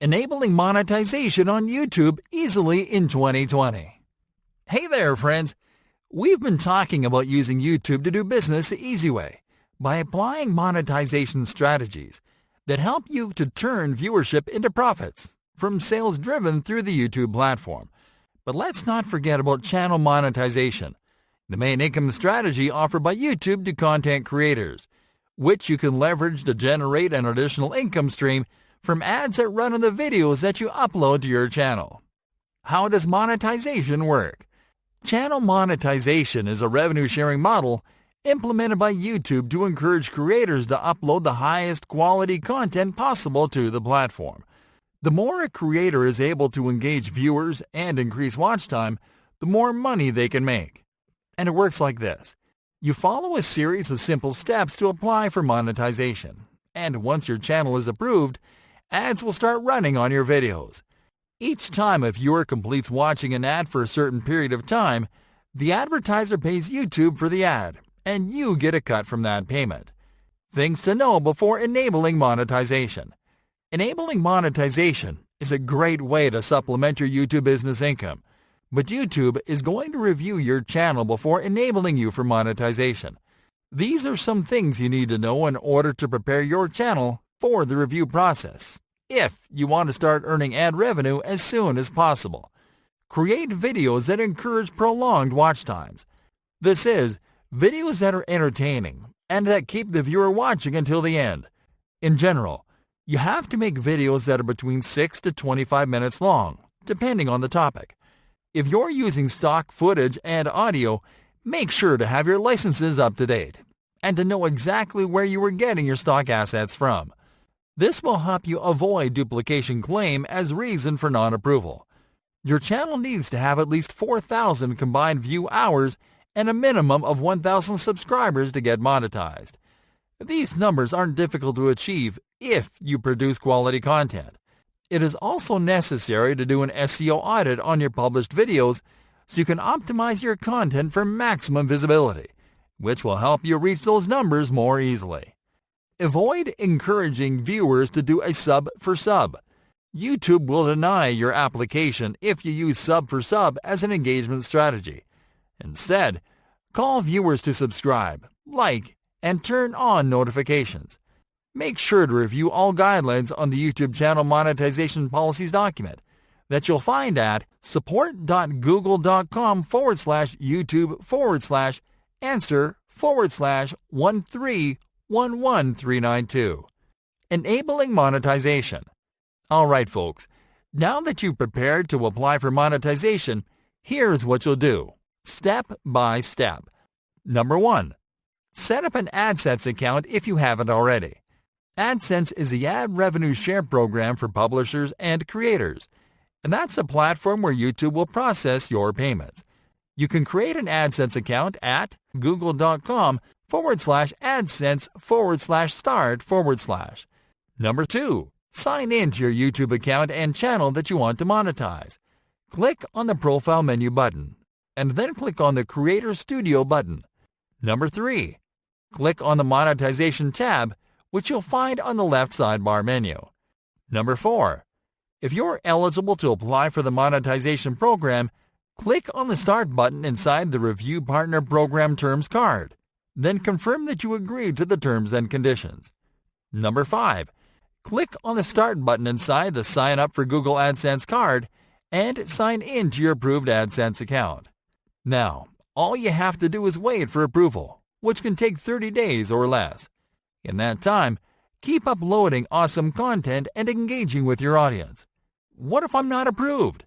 Enabling monetization on YouTube easily in 2020. Hey there, friends! We've been talking about using YouTube to do business the easy way by applying monetization strategies that help you to turn viewership into profits from sales driven through the YouTube platform. But let's not forget about channel monetization, the main income strategy offered by YouTube to content creators, which you can leverage to generate an additional income stream from ads that run on the videos that you upload to your channel. How does monetization work? Channel monetization is a revenue-sharing model implemented by YouTube to encourage creators to upload the highest quality content possible to the platform. The more a creator is able to engage viewers and increase watch time, the more money they can make. And it works like this. You follow a series of simple steps to apply for monetization, and once your channel is approved, ads will start running on your videos. Each time a viewer completes watching an ad for a certain period of time, the advertiser pays YouTube for the ad, and you get a cut from that payment. Things to know before enabling monetization. Enabling monetization is a great way to supplement your YouTube business income, but YouTube is going to review your channel before enabling you for monetization. These are some things you need to know in order to prepare your channel for the review process, if you want to start earning ad revenue as soon as possible. Create videos that encourage prolonged watch times. This is, videos that are entertaining and that keep the viewer watching until the end. In general, you have to make videos that are between 6 to 25 minutes long, depending on the topic. If you're using stock footage and audio, make sure to have your licenses up to date and to know exactly where you are getting your stock assets from. This will help you avoid duplication claim as reason for non-approval. Your channel needs to have at least 4,000 combined view hours and a minimum of 1,000 subscribers to get monetized. These numbers aren't difficult to achieve if you produce quality content. It is also necessary to do an SEO audit on your published videos so you can optimize your content for maximum visibility, which will help you reach those numbers more easily. Avoid encouraging viewers to do a sub for sub. YouTube will deny your application if you use sub for sub as an engagement strategy. Instead, call viewers to subscribe, like, and turn on notifications. Make sure to review all guidelines on the YouTube channel monetization policies document that you'll find at support.google.com/YouTube/answer/1311392. Enabling monetization. Alright folks, now that you've prepared to apply for monetization, here's what you'll do, step by step. Number 1. Set up an AdSense account if you haven't already. AdSense is the ad revenue share program for publishers and creators, and that's a platform where YouTube will process your payments. You can create an AdSense account at google.com/AdSense/start/. Number 2. Sign in to your YouTube account and channel that you want to monetize. Click on the Profile menu button, and then click on the Creator Studio button. Number 3. Click on the Monetization tab, which you'll find on the left sidebar menu. Number 4. If you're eligible to apply for the monetization program, click on the Start button inside the Review Partner Program Terms card. Then confirm that you agree to the terms and conditions. Number 5. Click on the Start button inside the Sign Up for Google AdSense card and sign in to your approved AdSense account. Now, all you have to do is wait for approval, which can take 30 days or less. In that time, keep uploading awesome content and engaging with your audience. What if I'm not approved?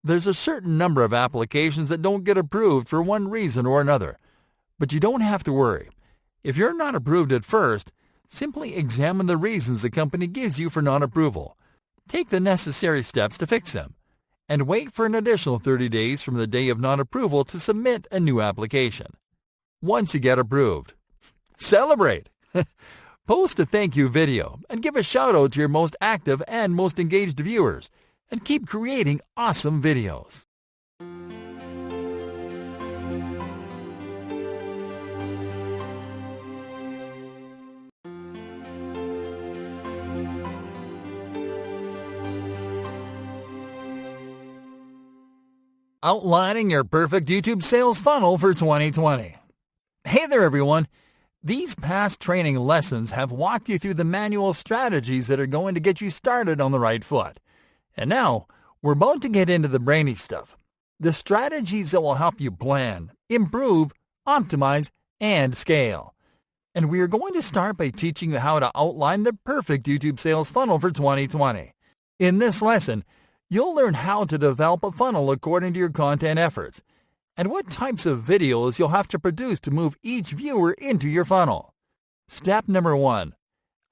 There's a certain number of applications that don't get approved for one reason or another, but you don't have to worry. If you're not approved at first, simply examine the reasons the company gives you for non-approval. Take the necessary steps to fix them, and wait for an additional 30 days from the day of non-approval to submit a new application. Once you get approved, celebrate! Post a thank you video and give a shout out to your most active and most engaged viewers, and keep creating awesome videos. Outlining your perfect YouTube sales funnel for 2020. Hey there everyone! These past training lessons have walked you through the manual strategies that are going to get you started on the right foot. And now, we're about to get into the brainy stuff. The strategies that will help you plan, improve, optimize, and scale. And we are going to start by teaching you how to outline the perfect YouTube sales funnel for 2020. In this lesson, you'll learn how to develop a funnel according to your content efforts, and what types of videos you'll have to produce to move each viewer into your funnel. Step number 1.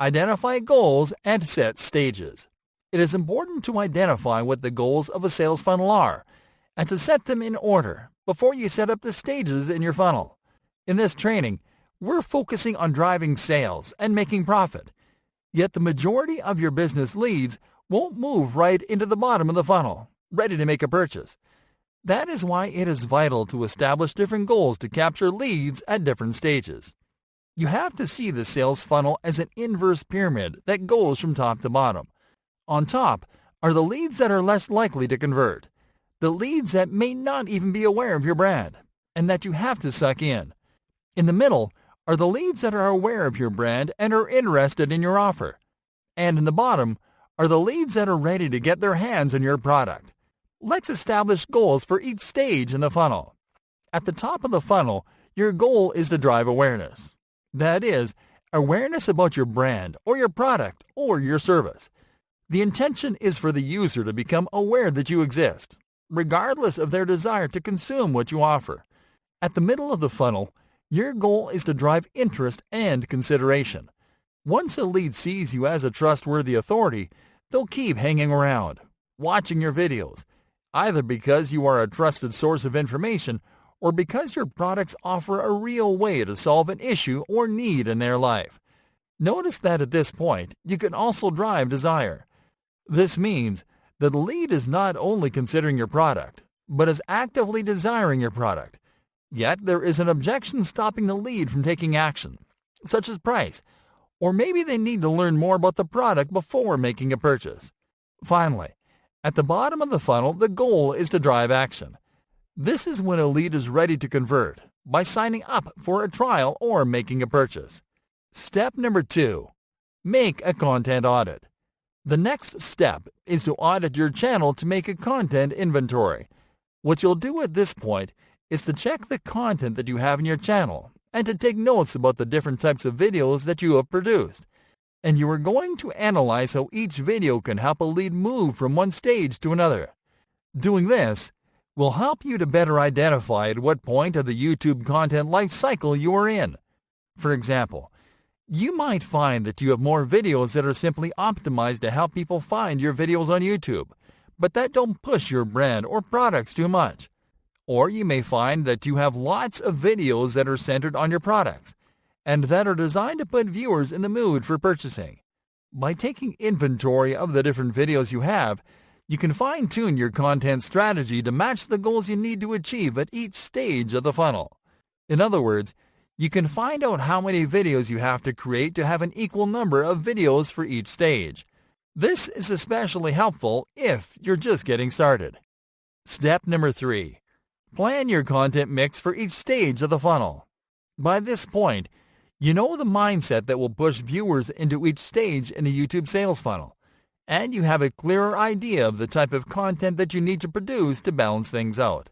Identify goals and set stages. It is important to identify what the goals of a sales funnel are, and to set them in order before you set up the stages in your funnel. In this training, we're focusing on driving sales and making profit, yet the majority of your business leads won't move right into the bottom of the funnel, ready to make a purchase. That is why it is vital to establish different goals to capture leads at different stages. You have to see the sales funnel as an inverse pyramid that goes from top to bottom. On top are the leads that are less likely to convert, the leads that may not even be aware of your brand, and that you have to suck in. In the middle are the leads that are aware of your brand and are interested in your offer. And in the bottom are the leads that are ready to get their hands on your product. Let's establish goals for each stage in the funnel. At the top of the funnel, your goal is to drive awareness. That is, awareness about your brand or your product or your service. The intention is for the user to become aware that you exist, regardless of their desire to consume what you offer. At the middle of the funnel, your goal is to drive interest and consideration. Once a lead sees you as a trustworthy authority, they'll keep hanging around, watching your videos, either because you are a trusted source of information or because your products offer a real way to solve an issue or need in their life. Notice that at this point, you can also drive desire. This means that the lead is not only considering your product, but is actively desiring your product. Yet there is an objection stopping the lead from taking action, such as price, or maybe they need to learn more about the product before making a purchase. Finally, at the bottom of the funnel, the goal is to drive action. This is when a lead is ready to convert by signing up for a trial or making a purchase. Step number 2. Make a content audit. The next step is to audit your channel to make a content inventory. What you'll do at this point is to check the content that you have in your channel and to take notes about the different types of videos that you have produced. And you are going to analyze how each video can help a lead move from one stage to another. Doing this will help you to better identify at what point of the YouTube content life cycle you are in. For example, you might find that you have more videos that are simply optimized to help people find your videos on YouTube, but that don't push your brand or products too much. Or you may find that you have lots of videos that are centered on your products and that are designed to put viewers in the mood for purchasing. By taking inventory of the different videos you have, you can fine-tune your content strategy to match the goals you need to achieve at each stage of the funnel. In other words, you can find out how many videos you have to create to have an equal number of videos for each stage. This is especially helpful if you're just getting started. Step number 3. Plan your content mix for each stage of the funnel. By this point, you know the mindset that will push viewers into each stage in a YouTube sales funnel, and you have a clearer idea of the type of content that you need to produce to balance things out.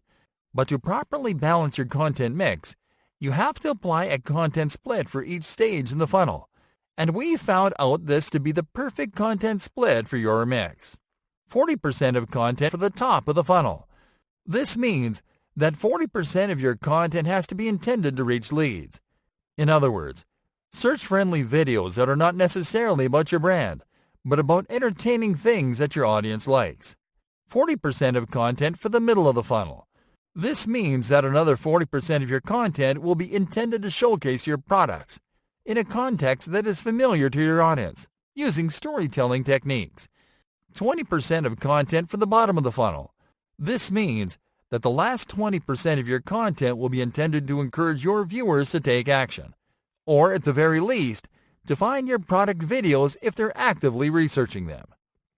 But to properly balance your content mix, you have to apply a content split for each stage in the funnel, and we found out this to be the perfect content split for your mix. 40% of content for the top of the funnel. This means that 40% of your content has to be intended to reach leads. In other words, search-friendly videos that are not necessarily about your brand, but about entertaining things that your audience likes. 40% of content for the middle of the funnel. This means that another 40% of your content will be intended to showcase your products in a context that is familiar to your audience, using storytelling techniques. 20% of content for the bottom of the funnel. This means that the last 20% of your content will be intended to encourage your viewers to take action, or at the very least, to find your product videos if they're actively researching them.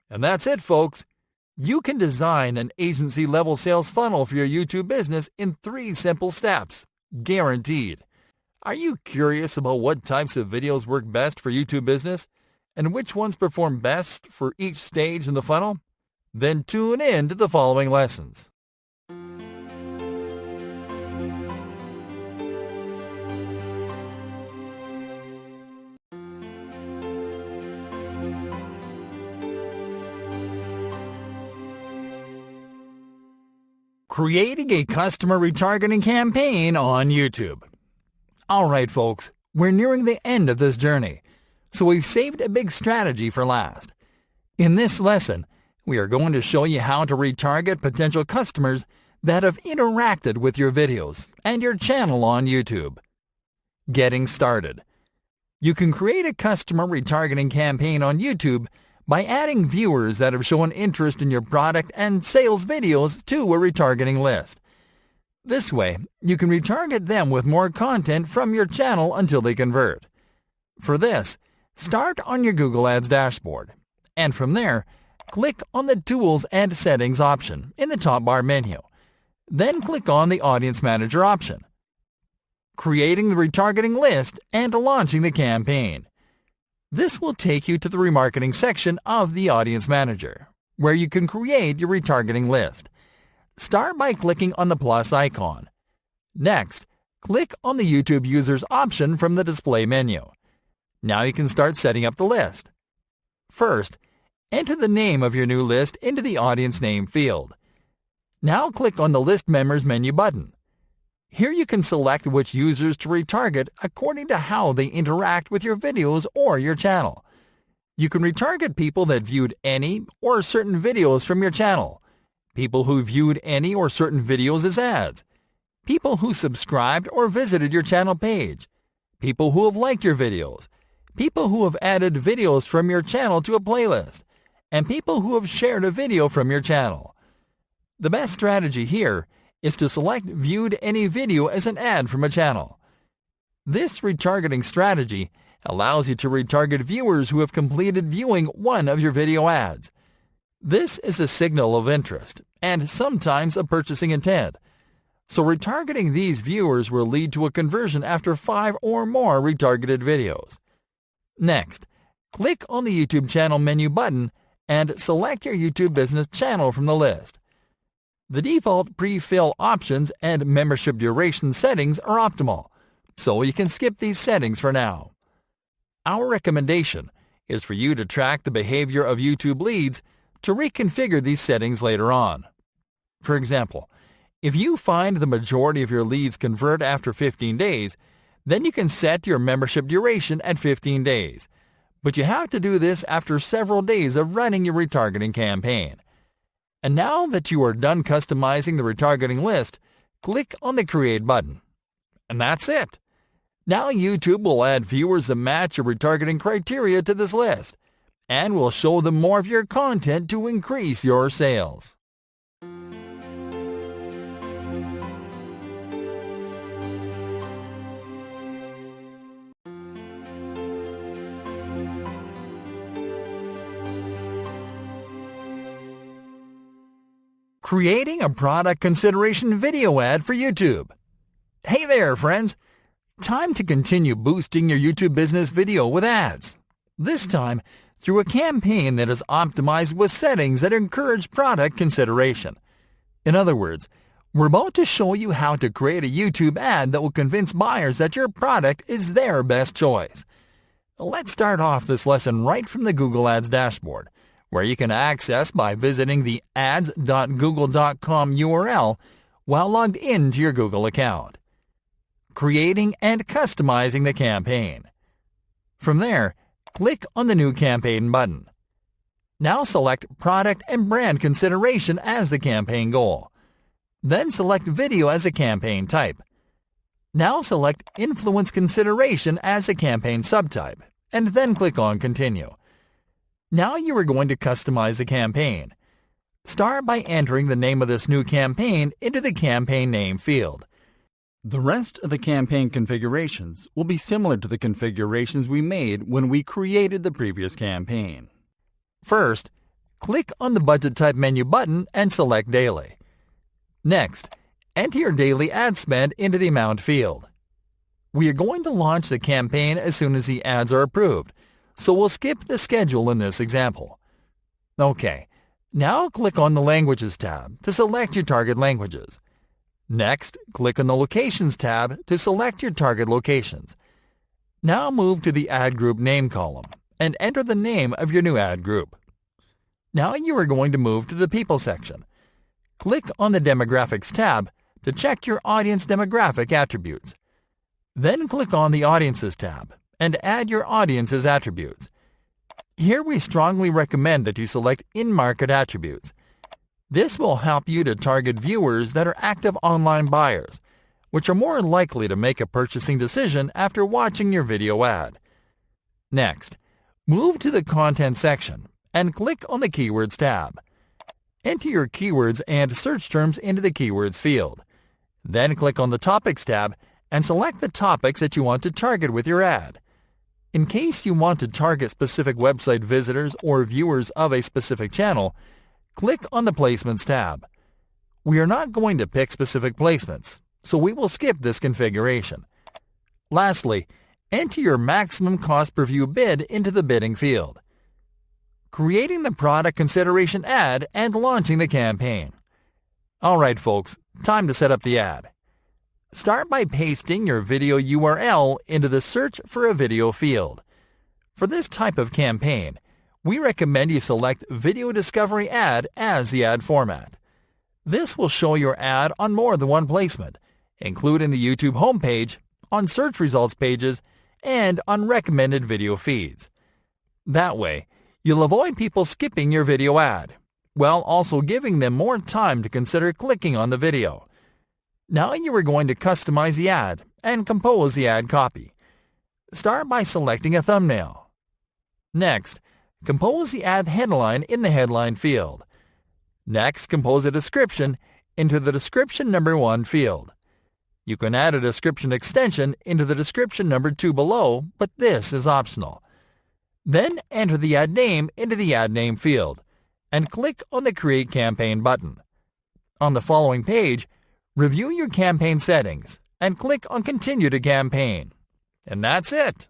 And that's it, folks. You can design an agency-level sales funnel for your YouTube business in 3 simple steps, guaranteed. Are you curious about what types of videos work best for YouTube business and which ones perform best for each stage in the funnel? Then tune in to the following lessons. Creating a customer retargeting campaign on YouTube. Alright folks, we're nearing the end of this journey, so we've saved a big strategy for last. In this lesson, we are going to show you how to retarget potential customers that have interacted with your videos and your channel on YouTube. Getting started. You can create a customer retargeting campaign on YouTube by adding viewers that have shown interest in your product and sales videos to a retargeting list. This way, you can retarget them with more content from your channel until they convert. For this, start on your Google Ads dashboard, and from there, click on the Tools and Settings option in the top bar menu. Then click on the Audience Manager option. Creating the retargeting list and launching the campaign. This will take you to the remarketing section of the Audience Manager, where you can create your retargeting list. Start by clicking on the plus icon. Next, click on the YouTube Users option from the display menu. Now you can start setting up the list. First, enter the name of your new list into the Audience Name field. Now click on the List Members menu button. Here you can select which users to retarget according to how they interact with your videos or your channel. You can retarget people that viewed any or certain videos from your channel, people who viewed any or certain videos as ads, people who subscribed or visited your channel page, people who have liked your videos, people who have added videos from your channel to a playlist, and people who have shared a video from your channel. The best strategy here is to select Viewed Any Video as an ad from a channel. This retargeting strategy allows you to retarget viewers who have completed viewing one of your video ads. This is a signal of interest and sometimes a purchasing intent. So retargeting these viewers will lead to a conversion after 5 or more retargeted videos. Next, click on the YouTube channel menu button and select your YouTube business channel from the list. The default pre-fill options and membership duration settings are optimal, so you can skip these settings for now. Our recommendation is for you to track the behavior of YouTube leads to reconfigure these settings later on. For example, if you find the majority of your leads convert after 15 days, then you can set your membership duration at 15 days. But you have to do this after several days of running your retargeting campaign. And now that you are done customizing the retargeting list, click on the Create button. And that's it. Now YouTube will add viewers that match your retargeting criteria to this list, and will show them more of your content to increase your sales. Creating a product consideration video ad for YouTube. Hey there, friends! Time to continue boosting your YouTube business video with ads. This time, through a campaign that is optimized with settings that encourage product consideration. In other words, we're about to show you how to create a YouTube ad that will convince buyers that your product is their best choice. Let's start off this lesson right from the Google Ads dashboard, where you can access by visiting the ads.google.com URL while logged into your Google account. Creating and customizing the campaign. From there, click on the New Campaign button. Now select Product and Brand Consideration as the campaign goal. Then select Video as a campaign type. Now select Influence Consideration as a campaign subtype, and then click on Continue. Now you are going to customize the campaign. Start by entering the name of this new campaign into the Campaign Name field. The rest of the campaign configurations will be similar to the configurations we made when we created the previous campaign. First, click on the Budget Type menu button and select Daily. Next, enter your daily ad spend into the amount field. We are going to launch the campaign as soon as the ads are approved, so we'll skip the schedule in this example. Okay, now click on the Languages tab to select your target languages. Next, click on the Locations tab to select your target locations. Now move to the Ad Group Name column and enter the name of your new ad group. Now you are going to move to the People section. Click on the Demographics tab to check your audience demographic attributes. Then click on the Audiences tab and add your audience's attributes. Here we strongly recommend that you select in-market attributes. This will help you to target viewers that are active online buyers, which are more likely to make a purchasing decision after watching your video ad. Next, move to the Content section and click on the Keywords tab. Enter your keywords and search terms into the Keywords field. Then click on the Topics tab and select the topics that you want to target with your ad. In case you want to target specific website visitors or viewers of a specific channel, click on the Placements tab. We are not going to pick specific placements, so we will skip this configuration. Lastly, enter your maximum cost per view bid into the bidding field. Creating the product consideration ad and launching the campaign. Alright folks, time to set up the ad. Start by pasting your video URL into the Search for a Video field. For this type of campaign, we recommend you select Video Discovery Ad as the ad format. This will show your ad on more than one placement, including the YouTube homepage, on search results pages, and on recommended video feeds. That way, you'll avoid people skipping your video ad, while also giving them more time to consider clicking on the video. Now you are going to customize the ad and compose the ad copy. Start by selecting a thumbnail. Next, compose the ad headline in the Headline field. Next, compose a description into the Description number 1 field. You can add a description extension into the Description number 2 below, but this is optional. Then enter the ad name into the Ad Name field and click on the Create Campaign button. On the following page, review your campaign settings and click on Continue to Campaign. And that's it.